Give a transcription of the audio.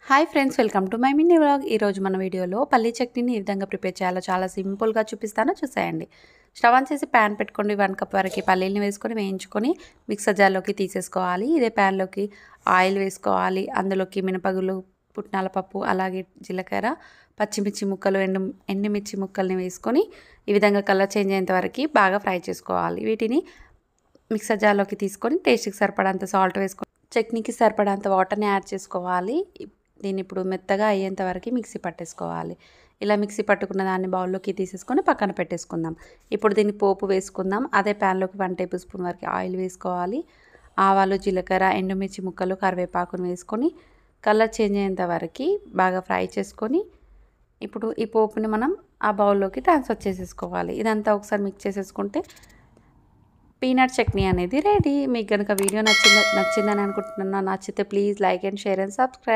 Hi friends, welcome to my mini vlog. ఈరోజు మన వీడియోలో పల్లీ చట్నీని ఏ విధంగా ప్రిపేర్ చేయాలో చాలా సింపుల్గా చూపిస్తానో చూసేయండి. స్టవ్ ఆన్ చేసి ప్యాన్ పెట్టుకోండి. 1 కప్ వరకు పల్లీలను వేసుకొని వేయించుకొని మిక్సర్ జార్లోకి తీసేసుకోవాలి. ఇదే ప్యాన్లోకి ఆయిల్ వేసుకోవాలి. అందులోకి మినపగుళ్ళు, పుట్నాల పప్పు, అలాగే జీలకర్ర, పచ్చిమిర్చి ముక్కలు, ఎండుమిర్చి ముక్కల్ని వేసుకొని ఈ విధంగా కలర్ చేంజ్ అయ్యేంత వరకు బాగా ఫ్రై చేసుకోవాలి. వీటిని మిక్సర్ జార్లోకి తీసుకొని టేస్ట్కి సరిపడంత సాల్ట్ వేసుకొని చట్నీకి సరిపడంత వాటర్ని యాడ్ చేసుకోవాలి. దీన్ని ఇప్పుడు మెత్తగా అయ్యేంత వరకు మిక్సీ పట్టేసుకోవాలి. ఇలా మిక్సీ పట్టుకున్న దాన్ని బౌల్లోకి తీసేసుకొని పక్కన పెట్టేసుకుందాం. ఇప్పుడు దీన్ని పోపు వేసుకుందాం. అదే ప్యాన్లోకి 1 టేబుల్ స్పూన్ వరకు ఆయిల్ వేసుకోవాలి. ఆవాలు, జీలకర్ర, ఎండుమిర్చి ముక్కలు, కరివేపాకును వేసుకొని కలర్ చేంజ్ అయ్యేంత వరకు బాగా ఫ్రై చేసుకొని ఇప్పుడు ఈ పోపుని మనం ఆ బౌల్లోకి ట్రాన్స్ఫర్ చేసేసుకోవాలి. ఇదంతా ఒకసారి మిక్స్ చేసేసుకుంటే పీనట్ చట్నీ అనేది రెడీ. మీకు కనుక వీడియో నచ్చిందని అనుకుంటున్నాను. నచ్చితే please like and share and subscribe.